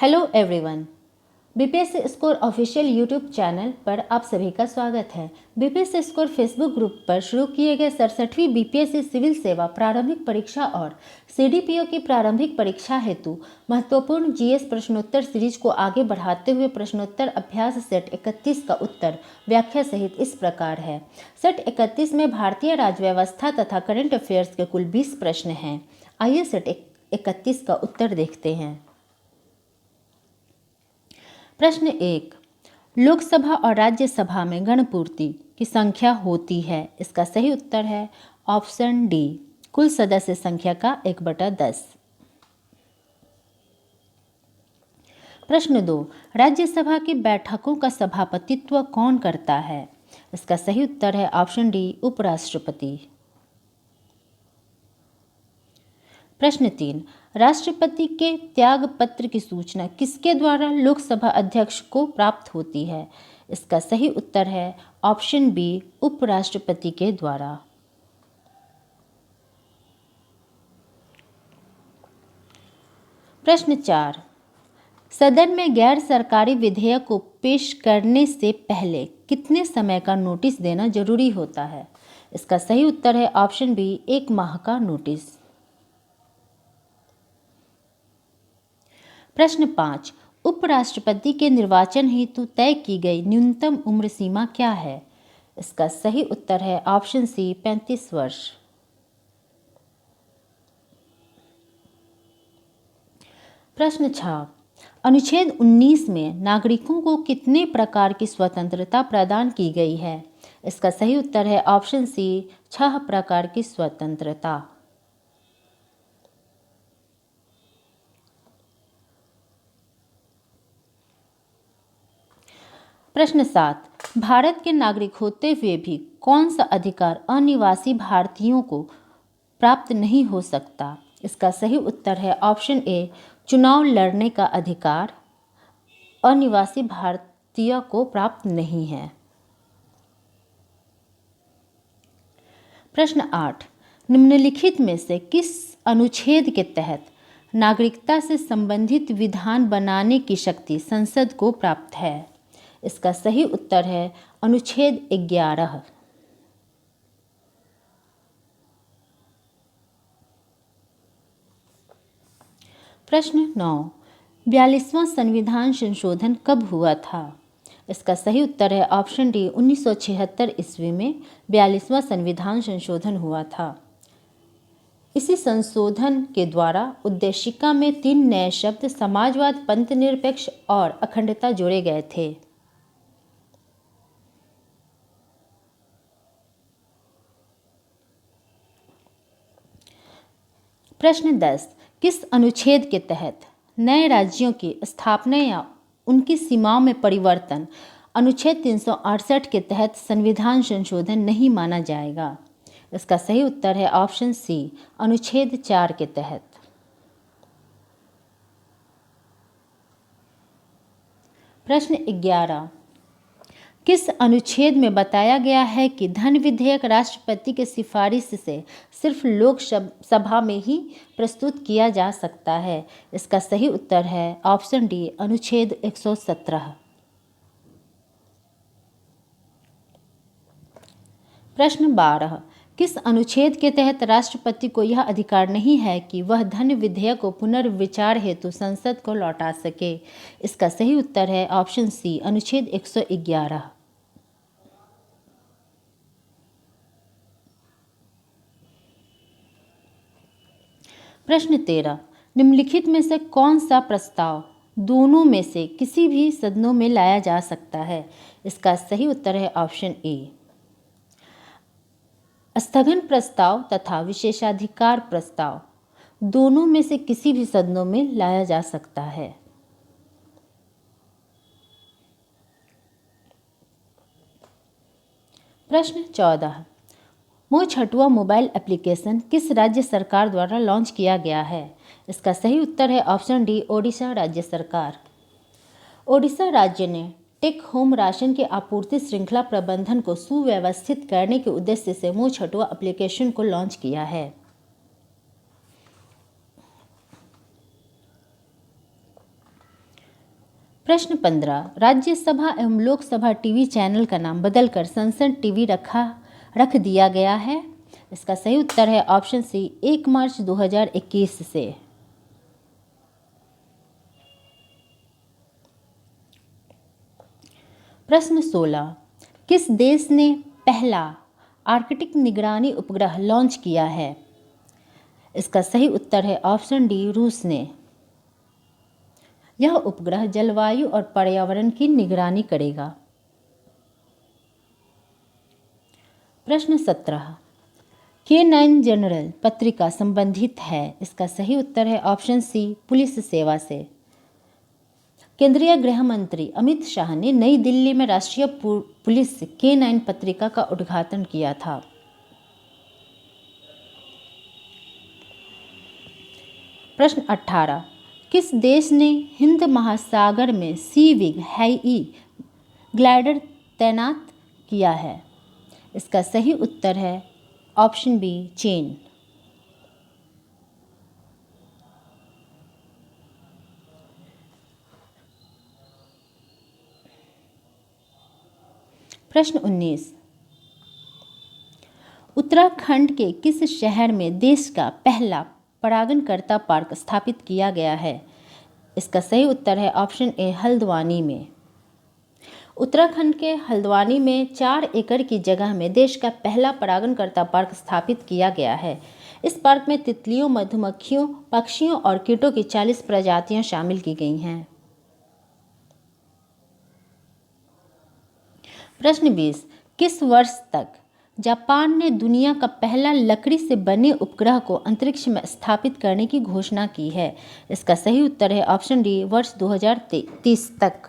Hello everyone. BPSC score official YouTube channel पर आप सभी का स्वागत है। बीपीएससी स्कोर फेसबुक ग्रुप पर शुरू किए गए 67वीं बीपीएससी सिविल सेवा प्रारंभिक परीक्षा और सीडीपीओ की प्रारंभिक परीक्षा हेतु महत्वपूर्ण जीएस प्रश्नोत्तर सीरीज को आगे बढ़ाते हुए प्रश्नोत्तर अभ्यास सेट 31 का उत्तर व्याख्या सहित इस प्रकार है। सेट 31 में भारतीय राज्य व्यवस्था तथा करंट अफेयर्स के कुल 20 प्रश्न हैं। आइए सेट 31 का उत्तर देखते हैं। प्रश्न 1, लोकसभा और राज्यसभा में गणपूर्ति की संख्या होती है। इसका सही उत्तर है ऑप्शन डी, कुल सदस्य संख्या का 1/10। प्रश्न 2, राज्यसभा की बैठकों का सभापतित्व कौन करता है। इसका सही उत्तर है ऑप्शन डी, उपराष्ट्रपति। प्रश्न 3, राष्ट्रपति के त्याग पत्र की सूचना किसके द्वारा लोकसभा अध्यक्ष को प्राप्त होती है। इसका सही उत्तर है ऑप्शन बी, उपराष्ट्रपति के द्वारा। प्रश्न 4, सदन में गैर सरकारी विधेयक को पेश करने से पहले कितने समय का नोटिस देना जरूरी होता है। इसका सही उत्तर है ऑप्शन बी, 1 माह का नोटिस। प्रश्न 5, उपराष्ट्रपति के निर्वाचन हेतु तय की गई न्यूनतम उम्र सीमा क्या है। इसका सही उत्तर है ऑप्शन सी, 35 वर्ष। प्रश्न 6, अनुच्छेद 19 में नागरिकों को कितने प्रकार की स्वतंत्रता प्रदान की गई है। इसका सही उत्तर है ऑप्शन सी, 6 प्रकार की स्वतंत्रता। प्रश्न 7, भारत के नागरिक होते हुए भी कौन सा अधिकार अनिवासी भारतीयों को प्राप्त नहीं हो सकता। इसका सही उत्तर है ऑप्शन ए, चुनाव लड़ने का अधिकार अनिवासी भारतीय को प्राप्त नहीं है। प्रश्न 8, निम्नलिखित में से किस अनुच्छेद के तहत नागरिकता से संबंधित विधान बनाने की शक्ति संसद को प्राप्त है। इसका सही उत्तर है अनुच्छेद 11। प्रश्न 9, 42वां संविधान संशोधन कब हुआ था। इसका सही उत्तर है ऑप्शन डी, 1976 ईस्वी में 42वां संविधान संशोधन हुआ था। इसी संशोधन के द्वारा उद्देशिका में 3 नए शब्द समाजवाद, पंथ निरपेक्ष और अखंडता जोड़े गए थे। प्रश्न 10, किस अनुच्छेद के तहत नए राज्यों की स्थापना या उनकी सीमाओं में परिवर्तन अनुच्छेद 368 के तहत संविधान संशोधन नहीं माना जाएगा। इसका सही उत्तर है ऑप्शन सी, अनुच्छेद 4 के तहत। प्रश्न 11, किस अनुच्छेद में बताया गया है कि धन विधेयक राष्ट्रपति के सिफारिश से सिर्फ लोकसभा में ही प्रस्तुत किया जा सकता है। इसका सही उत्तर है ऑप्शन डी, अनुच्छेद 117। प्रश्न 12, किस अनुच्छेद के तहत राष्ट्रपति को यह अधिकार नहीं है कि वह धन विधेयक को पुनर्विचार हेतु संसद को लौटा सके। इसका सही उत्तर है ऑप्शन सी, अनुच्छेद 111। प्रश्न 13, निम्नलिखित में से कौन सा प्रस्ताव दोनों में से किसी भी सदनों में लाया जा सकता है। इसका सही उत्तर है ऑप्शन ए, स्थगन प्रस्ताव तथा विशेषाधिकार प्रस्ताव दोनों में से किसी भी सदनों में लाया जा सकता है। प्रश्न 14, मोह छठुआ मोबाइल एप्लीकेशन किस राज्य सरकार द्वारा लॉन्च किया गया है। इसका सही उत्तर है ऑप्शन डी, ओडिशा राज्य सरकार। ओडिशा राज्य ने टेक होम राशन की आपूर्ति श्रृंखला प्रबंधन को सुव्यवस्थित करने के उद्देश्य से मोह छठुआ एप्लीकेशन को लॉन्च किया है। प्रश्न 15, राज्यसभा एवं लोकसभा टीवी चैनल का नाम बदलकर सनसन टीवी रख दिया गया है। इसका सही उत्तर है ऑप्शन सी, 1 मार्च 2021 से। प्रश्न 16, किस देश ने पहला आर्कटिक निगरानी उपग्रह लॉन्च किया है? इसका सही उत्तर है ऑप्शन डी, रूस ने। यह उपग्रह जलवायु और पर्यावरण की निगरानी करेगा। प्रश्न 17, K9 जनरल पत्रिका संबंधित है। इसका सही उत्तर है ऑप्शन सी, पुलिस सेवा से। केंद्रीय गृह मंत्री अमित शाह ने नई दिल्ली में राष्ट्रीय पुलिस K9 पत्रिका का उद्घाटन किया था। प्रश्न 18, किस देश ने हिंद महासागर में सी विग हेई ग्लाइडर तैनात किया है? इसका सही उत्तर है ऑप्शन बी, चीन। प्रश्न 19, उत्तराखंड के किस शहर में देश का पहला परागणकर्ता पार्क स्थापित किया गया है? इसका सही उत्तर है ऑप्शन ए, हल्द्वानी में। उत्तराखंड के हल्द्वानी में 4 एकड़ की जगह में देश का पहला परागणकर्ता पार्क स्थापित किया गया है। इस पार्क में तितलियों, मधुमक्खियों, पक्षियों और कीटों की 40 प्रजातियां शामिल की गई हैं। प्रश्न 20, किस वर्ष तक जापान ने दुनिया का पहला लकड़ी से बने उपग्रह को अंतरिक्ष में स्थापित करने की घोषणा की है? इसका सही उत्तर है ऑप्शन डी, वर्ष 2030 तक।